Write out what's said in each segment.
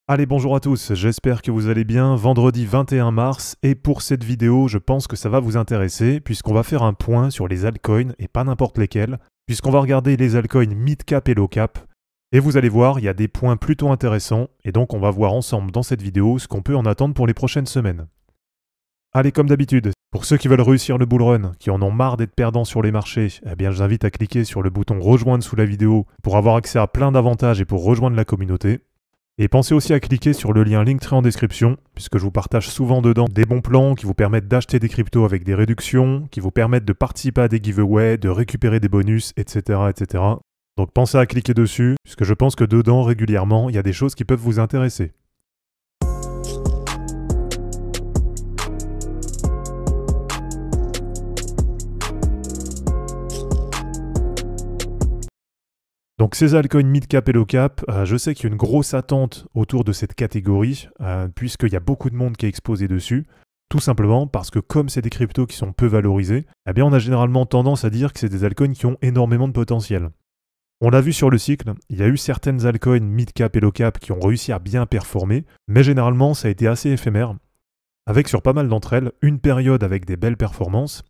Allez, bonjour à tous, j'espère que vous allez bien, vendredi 21 mars, et pour cette vidéo, je pense que ça va vous intéresser, puisqu'on va faire un point sur les altcoins, et pas n'importe lesquels, puisqu'on va regarder les altcoins mid-cap et low-cap, et vous allez voir, il y a des points plutôt intéressants, et donc on va voir ensemble dans cette vidéo ce qu'on peut en attendre pour les prochaines semaines. Allez, comme d'habitude, pour ceux qui veulent réussir le bull run, qui en ont marre d'être perdants sur les marchés, eh bien je vous invite à cliquer sur le bouton rejoindre sous la vidéo pour avoir accès à plein d'avantages et pour rejoindre la communauté. Et pensez aussi à cliquer sur le lien Linktree en description, puisque je vous partage souvent dedans des bons plans qui vous permettent d'acheter des cryptos avec des réductions, qui vous permettent de participer à des giveaways, de récupérer des bonus, etc., etc. Donc pensez à cliquer dessus, puisque je pense que dedans, régulièrement, il y a des choses qui peuvent vous intéresser. Donc ces altcoins mid-cap et low-cap, je sais qu'il y a une grosse attente autour de cette catégorie, puisqu'il y a beaucoup de monde qui est exposé dessus, tout simplement parce que comme c'est des cryptos qui sont peu valorisés, eh bien on a généralement tendance à dire que c'est des altcoins qui ont énormément de potentiel. On l'a vu sur le cycle, il y a eu certaines altcoins mid-cap et low-cap qui ont réussi à bien performer, mais généralement ça a été assez éphémère, avec sur pas mal d'entre elles une période avec des belles performances,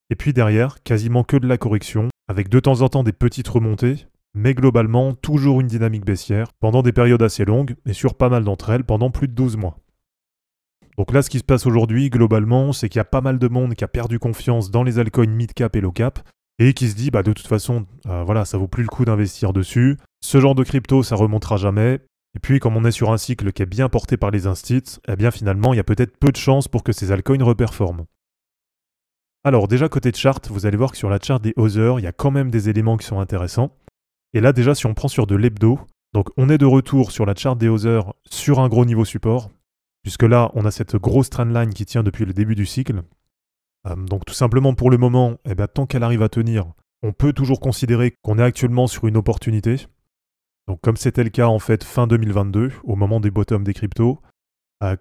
et puis derrière quasiment que de la correction, avec de temps en temps des petites remontées, mais globalement toujours une dynamique baissière pendant des périodes assez longues et sur pas mal d'entre elles pendant plus de 12 mois. Donc là ce qui se passe aujourd'hui globalement c'est qu'il y a pas mal de monde qui a perdu confiance dans les altcoins mid-cap et low-cap et qui se dit de toute façon voilà ça vaut plus le coup d'investir dessus, ce genre de crypto ça remontera jamais et puis comme on est sur un cycle qui est bien porté par les instits, eh bien finalement il y a peut-être peu de chances pour que ces altcoins reperforment. Alors déjà côté de chart, vous allez voir que sur la chart des Other, il y a quand même des éléments qui sont intéressants. Et là déjà si on prend sur de l'hebdo, donc on est de retour sur la chart des Other sur un gros niveau support, puisque là on a cette grosse trendline qui tient depuis le début du cycle. Donc tout simplement pour le moment, tant qu'elle arrive à tenir, on peut toujours considérer qu'on est actuellement sur une opportunité. Donc comme c'était le cas en fait fin 2022, au moment des bottoms des cryptos,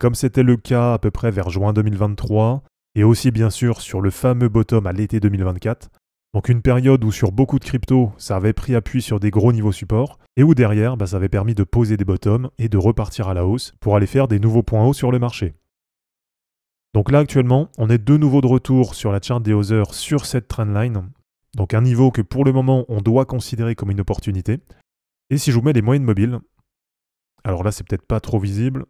comme c'était le cas à peu près vers juin 2023, et aussi bien sûr sur le fameux bottom à l'été 2024, donc une période où sur beaucoup de cryptos, ça avait pris appui sur des gros niveaux support, et où derrière, ça avait permis de poser des bottoms et de repartir à la hausse pour aller faire des nouveaux points hauts sur le marché. Donc là actuellement, on est de nouveau de retour sur la chart des Other sur cette trendline, donc un niveau que pour le moment on doit considérer comme une opportunité. Et si je vous mets les moyennes mobiles, alors là c'est peut-être pas trop visible,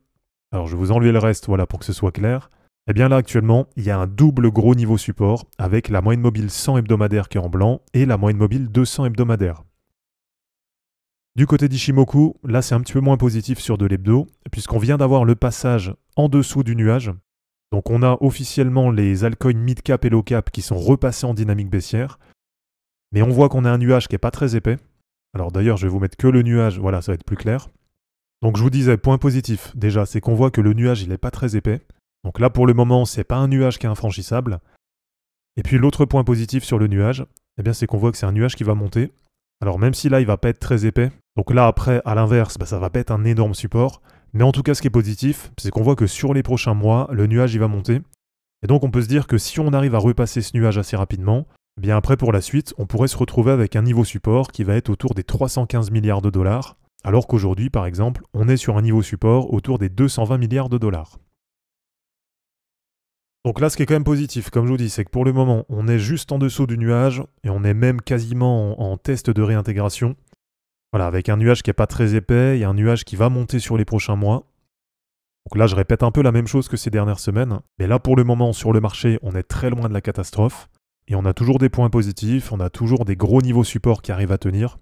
alors je vais vous enlever le reste voilà, pour que ce soit clair. Eh bien là actuellement, il y a un double gros niveau support avec la moyenne mobile 100 hebdomadaire qui est en blanc et la moyenne mobile 200 hebdomadaire. Du côté d'Ishimoku, là c'est un petit peu moins positif sur de l'hebdo puisqu'on vient d'avoir le passage en dessous du nuage. Donc on a officiellement les altcoins mid-cap et low-cap qui sont repassés en dynamique baissière. Mais on voit qu'on a un nuage qui n'est pas très épais. Alors d'ailleurs je vais vous mettre que le nuage, voilà ça va être plus clair. Donc je vous disais, point positif déjà, c'est qu'on voit que le nuage il n'est pas très épais. Donc là, pour le moment, c'est pas un nuage qui est infranchissable. Et puis l'autre point positif sur le nuage, c'est qu'on voit que c'est un nuage qui va monter. Alors même si là, il va pas être très épais, donc là après, à l'inverse, ça va pas être un énorme support. Mais en tout cas, ce qui est positif, c'est qu'on voit que sur les prochains mois, le nuage, il va monter. Et donc on peut se dire que si on arrive à repasser ce nuage assez rapidement, après pour la suite, on pourrait se retrouver avec un niveau support qui va être autour des 315 milliards de dollars, alors qu'aujourd'hui, par exemple, on est sur un niveau support autour des 220 milliards de dollars. Donc là, ce qui est quand même positif, comme je vous dis, c'est que pour le moment, on est juste en dessous du nuage et on est même quasiment en test de réintégration. Voilà, avec un nuage qui n'est pas très épais, il y a un nuage qui va monter sur les prochains mois. Donc là, je répète un peu la même chose que ces dernières semaines, mais là, pour le moment, sur le marché, on est très loin de la catastrophe et on a toujours des points positifs, on a toujours des gros niveaux support qui arrivent à tenir.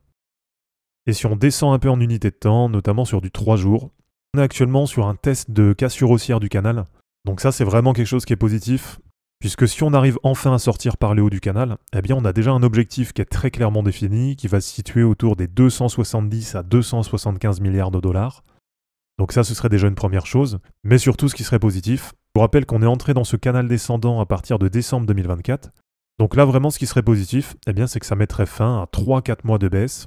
Et si on descend un peu en unité de temps, notamment sur du 3 jours, on est actuellement sur un test de cassure haussière du canal. Donc ça, c'est vraiment quelque chose qui est positif, puisque si on arrive enfin à sortir par le haut du canal, on a déjà un objectif qui est très clairement défini, qui va se situer autour des 270 à 275 milliards de dollars. Donc ça, ce serait déjà une première chose, mais surtout ce qui serait positif, je vous rappelle qu'on est entré dans ce canal descendant à partir de décembre 2024. Donc là, vraiment, ce qui serait positif, c'est que ça mettrait fin à 3-4 mois de baisse,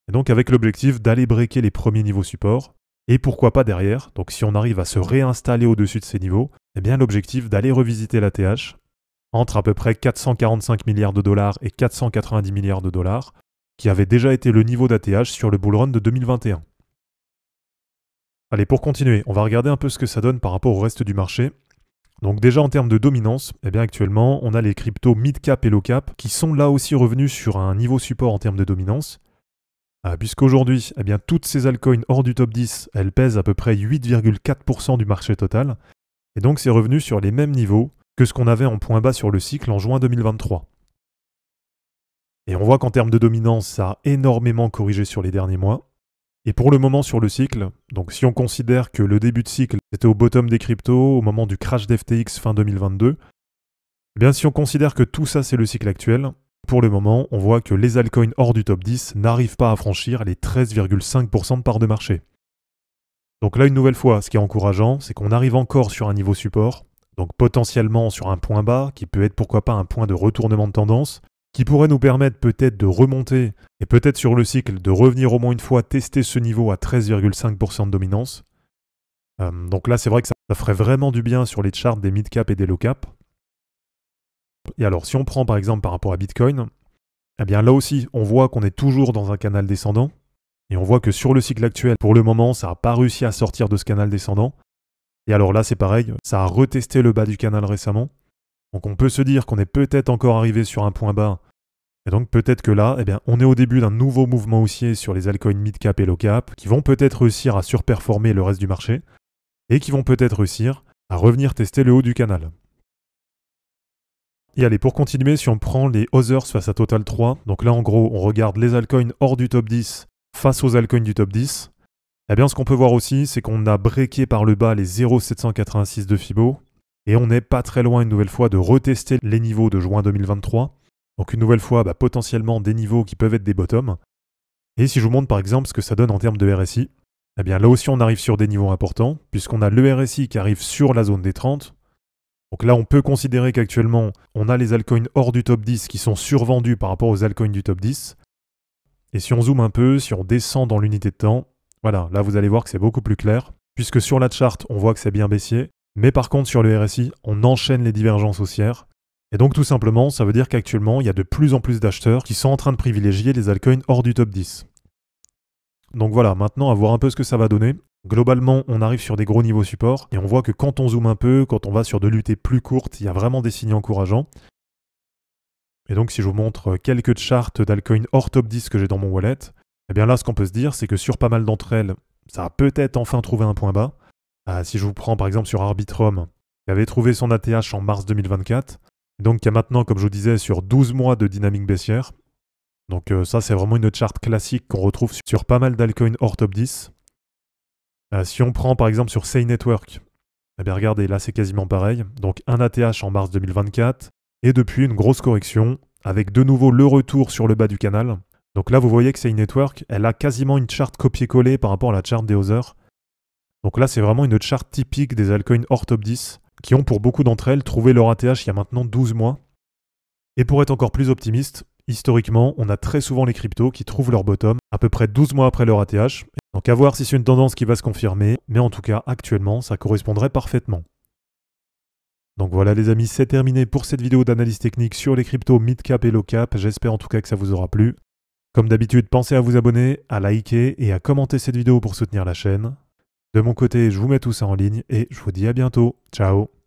et donc avec l'objectif d'aller breaker les premiers niveaux support, et pourquoi pas derrière, donc si on arrive à se réinstaller au-dessus de ces niveaux, l'objectif d'aller revisiter la TH entre à peu près 445 milliards de dollars et 490 milliards de dollars, qui avait déjà été le niveau d'ATH sur le bull run de 2021. Allez, pour continuer, on va regarder un peu ce que ça donne par rapport au reste du marché. Donc déjà en termes de dominance, eh bien actuellement, on a les cryptos mid-cap et low-cap qui sont là aussi revenus sur un niveau support en termes de dominance. Puisqu'aujourd'hui, eh bien, toutes ces altcoins hors du top 10, elles pèsent à peu près 8,4% du marché total. Et donc c'est revenu sur les mêmes niveaux que ce qu'on avait en point bas sur le cycle en juin 2023. Et on voit qu'en termes de dominance, ça a énormément corrigé sur les derniers mois. Et pour le moment sur le cycle, donc si on considère que le début de cycle était au bottom des cryptos, au moment du crash d'FTX fin 2022, eh bien si on considère que tout ça c'est le cycle actuel, pour le moment on voit que les altcoins hors du top 10 n'arrivent pas à franchir les 13,5% de part de marché. Donc là une nouvelle fois, ce qui est encourageant, c'est qu'on arrive encore sur un niveau support, donc potentiellement sur un point bas, qui peut être pourquoi pas un point de retournement de tendance, qui pourrait nous permettre peut-être de remonter, et peut-être sur le cycle, de revenir au moins une fois tester ce niveau à 13,5% de dominance. Donc là, c'est vrai que ça ferait vraiment du bien sur les charts des mid-cap et des low-cap. Et alors, si on prend par exemple par rapport à Bitcoin, eh bien là aussi, on voit qu'on est toujours dans un canal descendant, et on voit que sur le cycle actuel, pour le moment, ça n'a pas réussi à sortir de ce canal descendant. Et alors là, c'est pareil, ça a retesté le bas du canal récemment. Donc on peut se dire qu'on est peut-être encore arrivé sur un point bas. Et donc peut-être que là, eh bien, on est au début d'un nouveau mouvement haussier sur les altcoins mid-cap et low-cap qui vont peut-être réussir à surperformer le reste du marché et qui vont peut-être réussir à revenir tester le haut du canal. Et allez, pour continuer, si on prend les Others face à Total 3, donc là en gros, on regarde les altcoins hors du top 10 face aux altcoins du top 10, eh bien ce qu'on peut voir aussi, c'est qu'on a breaké par le bas les 0,786 de Fibo, et on n'est pas très loin une nouvelle fois de retester les niveaux de juin 2023. Donc une nouvelle fois, potentiellement des niveaux qui peuvent être des bottoms. Et si je vous montre par exemple ce que ça donne en termes de RSI, eh bien là aussi on arrive sur des niveaux importants, puisqu'on a le RSI qui arrive sur la zone des 30. Donc là on peut considérer qu'actuellement on a les altcoins hors du top 10 qui sont survendus par rapport aux altcoins du top 10. Et si on zoome un peu, si on descend dans l'unité de temps, voilà, là vous allez voir que c'est beaucoup plus clair, puisque sur la chart on voit que c'est bien baissier. Mais par contre, sur le RSI, on enchaîne les divergences haussières. Et donc tout simplement, ça veut dire qu'actuellement, il y a de plus en plus d'acheteurs qui sont en train de privilégier les altcoins hors du top 10. Donc voilà, maintenant à voir un peu ce que ça va donner. Globalement, on arrive sur des gros niveaux support, et on voit que quand on zoome un peu, quand on va sur de l'UT plus courtes, il y a vraiment des signes encourageants. Et donc si je vous montre quelques charts d'altcoins hors top 10 que j'ai dans mon wallet, eh bien là, ce qu'on peut se dire, c'est que sur pas mal d'entre elles, ça a peut-être enfin trouvé un point bas. Si je vous prends par exemple sur Arbitrum, qui avait trouvé son ATH en mars 2024, donc qui a maintenant, comme je vous disais, sur 12 mois de dynamique baissière. Donc ça, c'est vraiment une charte classique qu'on retrouve sur pas mal d'altcoins hors top 10. Si on prend par exemple sur Say Network, eh bien regardez, là c'est quasiment pareil. Donc un ATH en mars 2024, et depuis une grosse correction, avec de nouveau le retour sur le bas du canal. Donc là, vous voyez que Say Network, elle a quasiment une charte copier-coller par rapport à la charte des Others. Donc là, c'est vraiment une charte typique des altcoins hors top 10, qui ont pour beaucoup d'entre elles trouvé leur ATH il y a maintenant 12 mois. Et pour être encore plus optimiste, historiquement, on a très souvent les cryptos qui trouvent leur bottom à peu près 12 mois après leur ATH. Donc à voir si c'est une tendance qui va se confirmer, mais en tout cas, actuellement, ça correspondrait parfaitement. Donc voilà les amis, c'est terminé pour cette vidéo d'analyse technique sur les cryptos mid-cap et low-cap. J'espère en tout cas que ça vous aura plu. Comme d'habitude, pensez à vous abonner, à liker et à commenter cette vidéo pour soutenir la chaîne. De mon côté, je vous mets tout ça en ligne et je vous dis à bientôt. Ciao!